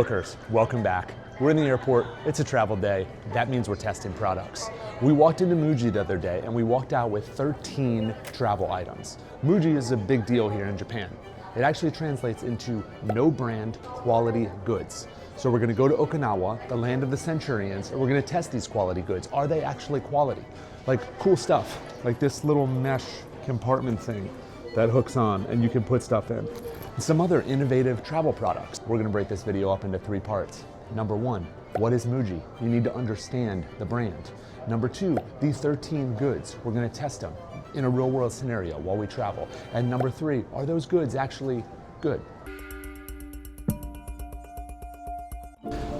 Bookers, welcome back. We're in the airport, it's a travel day. That means we're testing products. We walked into Muji the other day and we walked out with 13 travel items. Muji is a big deal here in Japan. It actually translates into no brand quality goods. So we're gonna go to Okinawa, the land of the centurions, and we're gonna test these quality goods. Are they actually quality? Like cool stuff, like this little mesh compartment thing that hooks on and you can put stuff in. And some other innovative travel products. We're gonna break this video up into 3 parts. Number 1, what is Muji? You need to understand the brand. Number 2, these 13 goods, we're gonna test them in a real world scenario while we travel. And number 3, are those goods actually good?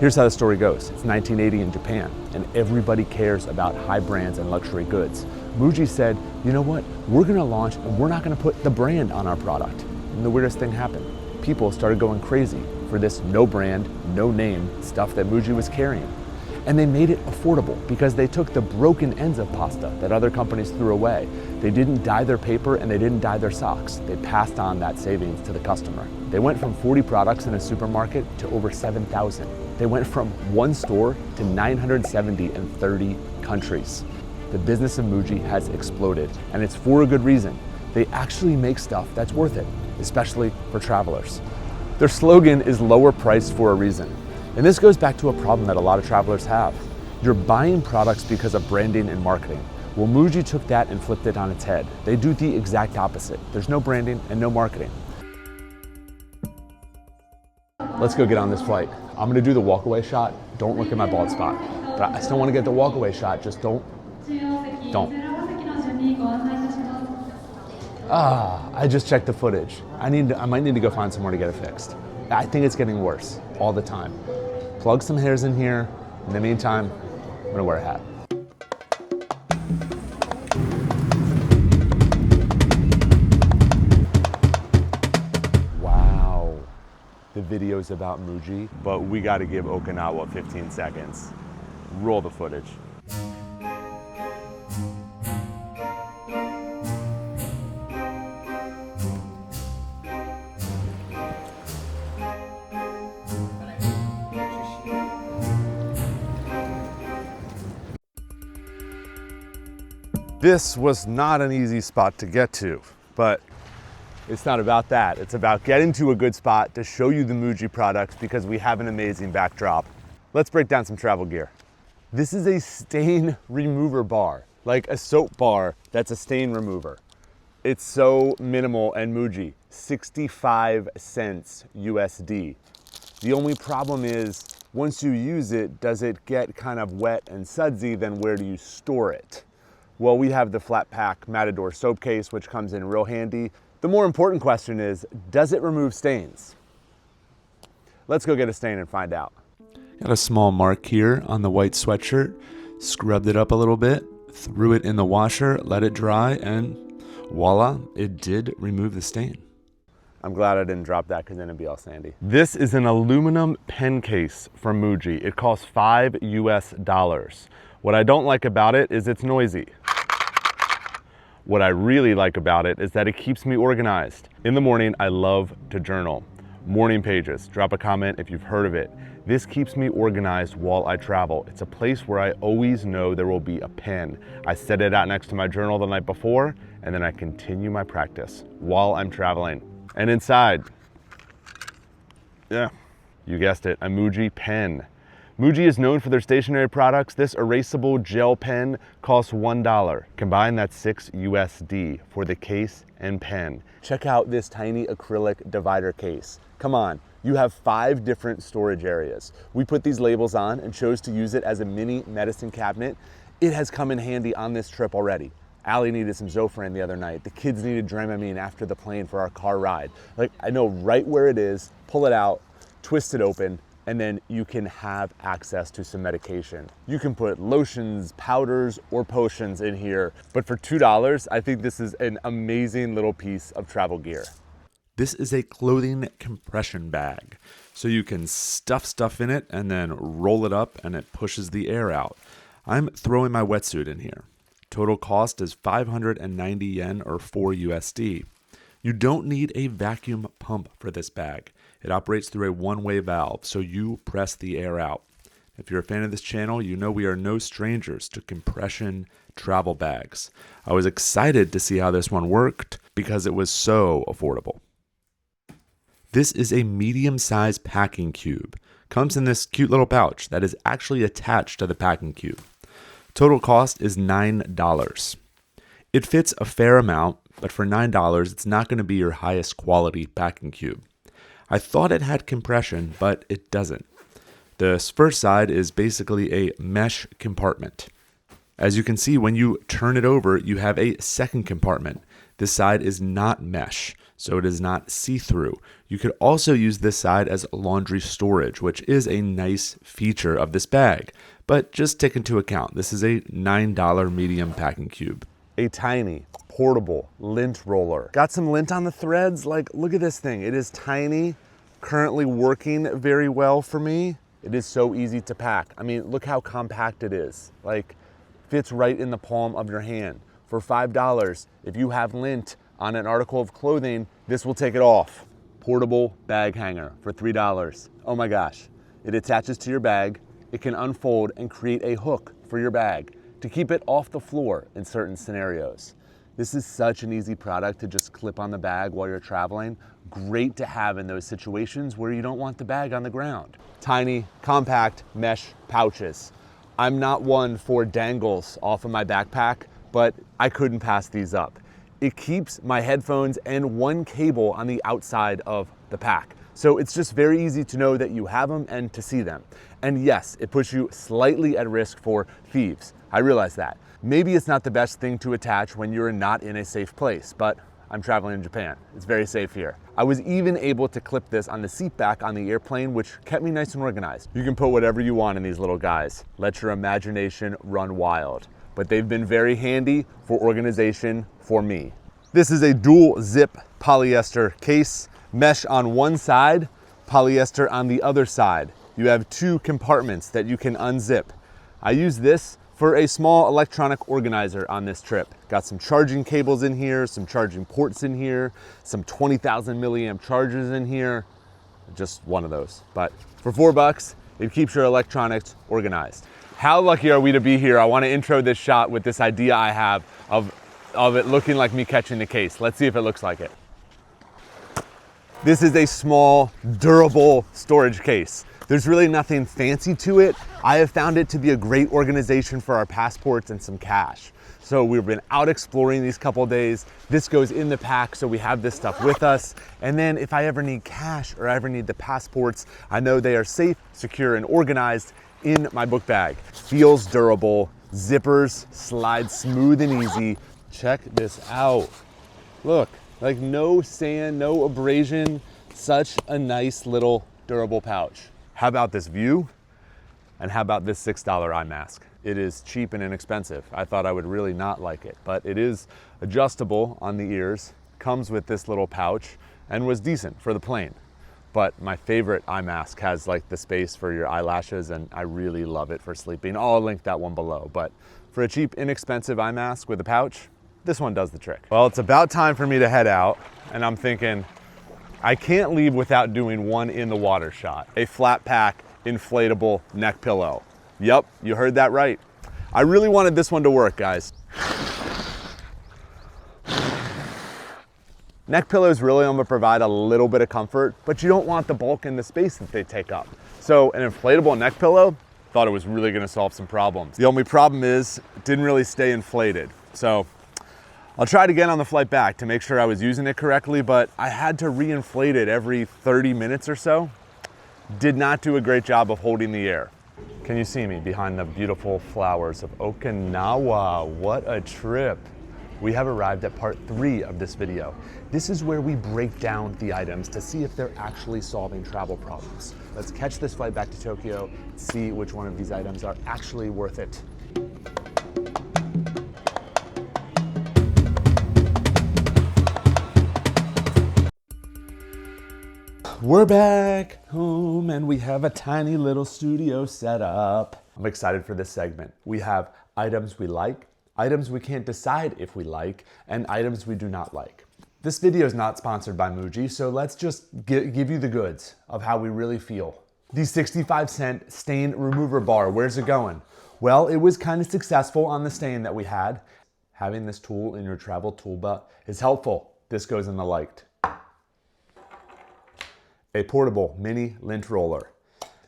Here's how the story goes. It's 1980 in Japan, and everybody cares about high brands and luxury goods. Muji said, you know what? We're gonna launch and we're not gonna put the brand on our product. And the weirdest thing happened. People started going crazy for this no brand, no name stuff that Muji was carrying. And they made it affordable because they took the broken ends of pasta that other companies threw away. They didn't dye their paper and they didn't dye their socks. They passed on that savings to the customer. They went from 40 products in a supermarket to over 7,000. They went from 1 store to 970 in 30 countries. The business of Muji has exploded, and it's for a good reason. They actually make stuff that's worth it, especially for travelers. Their slogan is lower price for a reason. And this goes back to a problem that a lot of travelers have. You're buying products because of branding and marketing. Well, Muji took that and flipped it on its head. They do the exact opposite. There's no branding and no marketing. Let's go get on this flight. I'm gonna do the walkaway shot. Don't look at my bald spot. But I still wanna get the walkaway shot, just don't. I just checked the footage. I might need to go find somewhere to get it fixed. I think it's getting worse all the time. Plug some hairs in here. In the meantime, I'm gonna wear a hat. Wow, the video's about Muji, but we gotta give Okinawa 15 seconds. Roll the footage. This was not an easy spot to get to, but it's not about that. It's about getting to a good spot to show you the Muji products because we have an amazing backdrop. Let's break down some travel gear. This is a stain remover bar, like a soap bar that's a stain remover. It's so minimal and Muji, 65 cents USD. The only problem is, once you use it, does it get kind of wet and sudsy, then where do you store it? Well, we have the flat pack Matador soap case, which comes in real handy. The more important question is, does it remove stains? Let's go get a stain and find out. Got a small mark here on the white sweatshirt, scrubbed it up a little bit, threw it in the washer, let it dry, and voila, it did remove the stain. I'm glad I didn't drop that because then it'd be all sandy. This is an aluminum pen case from Muji. It costs $5 US. What I don't like about it is it's noisy. What I really like about it is that it keeps me organized. In the morning, I love to journal. Morning pages, drop a comment if you've heard of it. This keeps me organized while I travel. It's a place where I always know there will be a pen. I set it out next to my journal the night before, and then I continue my practice while I'm traveling. And inside, yeah, you guessed it, a Muji pen. Muji is known for their stationery products. This erasable gel pen costs $1. Combined, that's $6 USD for the case and pen. Check out this tiny acrylic divider case. Come on, you have 5 different storage areas. We put these labels on and chose to use it as a mini medicine cabinet. It has come in handy on this trip already. Allie needed some Zofran the other night. The kids needed Dramamine after the plane for our car ride. Like, I know right where it is, pull it out, twist it open, and then you can have access to some medication. You can put lotions, powders, or potions in here. But for $2, I think this is an amazing little piece of travel gear. This is a clothing compression bag. So you can stuff stuff in it and then roll it up and it pushes the air out. I'm throwing my wetsuit in here. Total cost is 590 yen or 4 USD. You don't need a vacuum pump for this bag. It operates through a one-way valve, so you press the air out. If you're a fan of this channel, you know we are no strangers to compression travel bags. I was excited to see how this one worked because it was so affordable. This is a medium-sized packing cube. Comes in this cute little pouch that is actually attached to the packing cube. Total cost is $9. It fits a fair amount, but for $9, it's not going to be your highest quality packing cube. I thought it had compression, but it doesn't. This first side is basically a mesh compartment. As you can see, when you turn it over, you have a second compartment. This side is not mesh, so it is not see-through. You could also use this side as laundry storage, which is a nice feature of this bag. But just take into account, this is a $9 medium packing cube. A tiny, portable lint roller. Got some lint on the threads. Like, look at this thing. It is tiny, currently working very well for me. It is so easy to pack. I mean, look how compact it is. Like, fits right in the palm of your hand. For $5, if you have lint on an article of clothing, this will take it off. Portable bag hanger for $3. Oh my gosh. It attaches to your bag. It can unfold and create a hook for your bag to keep it off the floor in certain scenarios. This is such an easy product to just clip on the bag while you're traveling. Great to have in those situations where you don't want the bag on the ground. Tiny, compact mesh pouches. I'm not one for dangles off of my backpack, but I couldn't pass these up. It keeps my headphones and one cable on the outside of the pack. So it's just very easy to know that you have them and to see them. And yes, it puts you slightly at risk for thieves. I realize that. Maybe it's not the best thing to attach when you're not in a safe place, but I'm traveling in Japan. It's very safe here. I was even able to clip this on the seat back on the airplane, which kept me nice and organized. You can put whatever you want in these little guys. Let your imagination run wild. But they've been very handy for organization for me. This is a dual zip polyester case, mesh on one side, polyester on the other side. You have two compartments that you can unzip. I use this for a small electronic organizer on this trip. Got some charging cables in here, some charging ports in here, some 20,000 milliamp chargers in here. Just one of those. But for $4, it keeps your electronics organized. How lucky are we to be here? I want to intro this shot with this idea I have of it looking like me catching the case. Let's see if it looks like it. This is a small, durable storage case. There's really nothing fancy to it. I have found it to be a great organization for our passports and some cash. So we've been out exploring these couple days. This goes in the pack, so we have this stuff with us. And then if I ever need cash or I ever need the passports, I know they are safe, secure, and organized in my book bag. Feels durable, zippers slide smooth and easy. Check this out. Look, like no sand, no abrasion, such a nice little durable pouch. How about this view? And how about this $6 eye mask? It is cheap and inexpensive. I thought I would really not like it, but it is adjustable on the ears, comes with this little pouch, and was decent for the plane. But my favorite eye mask has like the space for your eyelashes, and I really love it for sleeping. I'll link that one below, but for a cheap, inexpensive eye mask with a pouch, this one does the trick. Well, it's about time for me to head out, and I'm thinking, I can't leave without doing one in the water shot. A flat pack, inflatable neck pillow. Yep, you heard that right. I really wanted this one to work, guys. Neck pillows really only provide a little bit of comfort, but you don't want the bulk and the space that they take up. So an inflatable neck pillow, thought it was really gonna solve some problems. The only problem is it didn't really stay inflated. So I'll try it again on the flight back to make sure I was using it correctly, but I had to re-inflate it every 30 minutes or so. Did not do a great job of holding the air. Can you see me behind the beautiful flowers of Okinawa? What a trip. We have arrived at part 3 of this video. This is where we break down the items to see if they're actually solving travel problems. Let's catch this flight back to Tokyo, see which one of these items are actually worth it. We're back home and we have a tiny little studio set up. I'm excited for this segment. We have items we like, items we can't decide if we like, and items we do not like. This video is not sponsored by Muji, so let's just give you the goods of how we really feel. The 65-cent stain remover bar, where's it going? Well, it was kind of successful on the stain that we had. Having this tool in your travel tool belt is helpful. This goes in the liked. A portable mini lint roller.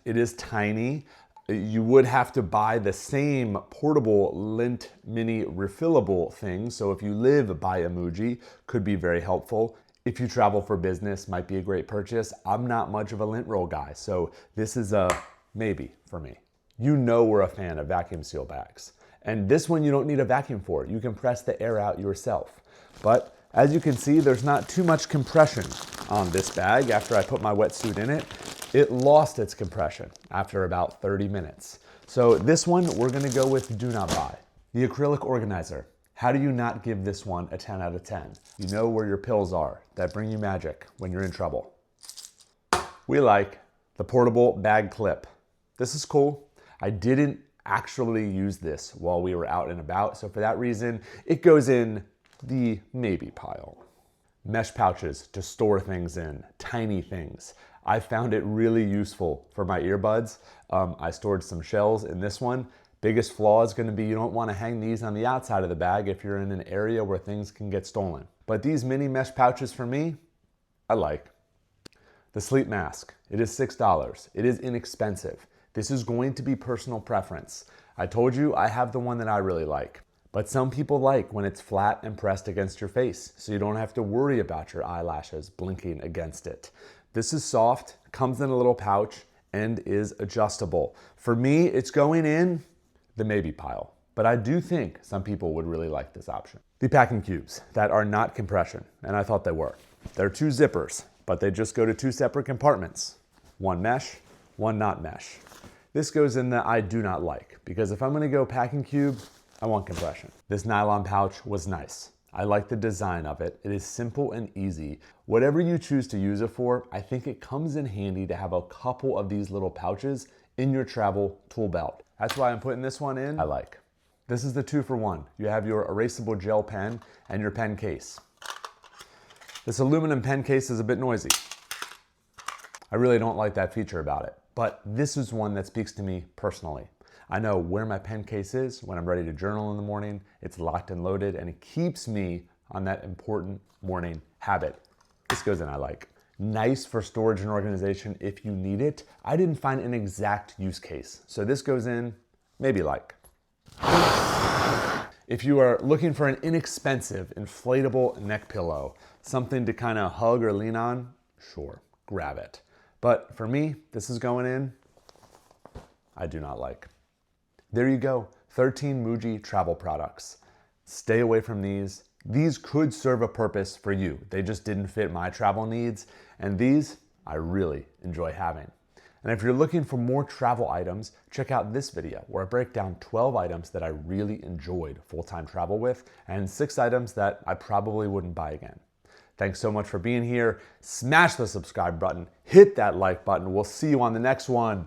It is tiny. You would have to buy the same portable lint mini refillable thing. So if you live by a Muji, could be very helpful. If you travel for business, might be a great purchase. I'm not much of a lint roll guy, so this is a maybe for me. You know we're a fan of vacuum seal bags. And this one you don't need a vacuum for. You can press the air out yourself. But as you can see, there's not too much compression on this bag. After I put my wetsuit in it, it lost its compression after about 30 minutes. So this one, we're gonna go with do not buy. The acrylic organizer. How do you not give this one a 10 out of 10? You know where your pills are that bring you magic when you're in trouble. We like the portable bag clip. This is cool. I didn't actually use this while we were out and about, so for that reason, it goes in the maybe pile. Mesh pouches to store things in, tiny things. I found it really useful for my earbuds. I stored some shells in this one. Biggest flaw is gonna be you don't wanna hang these on the outside of the bag if you're in an area where things can get stolen. But these mini mesh pouches for me, I like. The sleep mask, it is $6. It is inexpensive. This is going to be personal preference. I told you I have the one that I really like. But some people like when it's flat and pressed against your face, so you don't have to worry about your eyelashes blinking against it. This is soft, comes in a little pouch, and is adjustable. For me, it's going in the maybe pile, but I do think some people would really like this option. The packing cubes that are not compression, and I thought they were. They're 2 zippers, but they just go to 2 separate compartments. One mesh, one not mesh. This goes in the I do not like, because if I'm gonna go packing cube, I want compression. This nylon pouch was nice. I like the design of it. It is simple and easy. Whatever you choose to use it for, I think it comes in handy to have a couple of these little pouches in your travel tool belt. That's why I'm putting this one in, I like. This is the 2-for-1. You have your erasable gel pen and your pen case. This aluminum pen case is a bit noisy. I really don't like that feature about it, but this is one that speaks to me personally. I know where my pen case is when I'm ready to journal in the morning. It's locked and loaded, and it keeps me on that important morning habit. This goes in I like. Nice for storage and organization if you need it. I didn't find an exact use case, so this goes in maybe like. If you are looking for an inexpensive inflatable neck pillow, something to kind of hug or lean on, sure, grab it. But for me, this is going in I do not like. There you go, 13 Muji travel products. Stay away from these. These could serve a purpose for you. They just didn't fit my travel needs, and these I really enjoy having. And if you're looking for more travel items, check out this video where I break down 12 items that I really enjoyed full-time travel with and 6 items that I probably wouldn't buy again. Thanks so much for being here. Smash the subscribe button, hit that like button. We'll see you on the next one.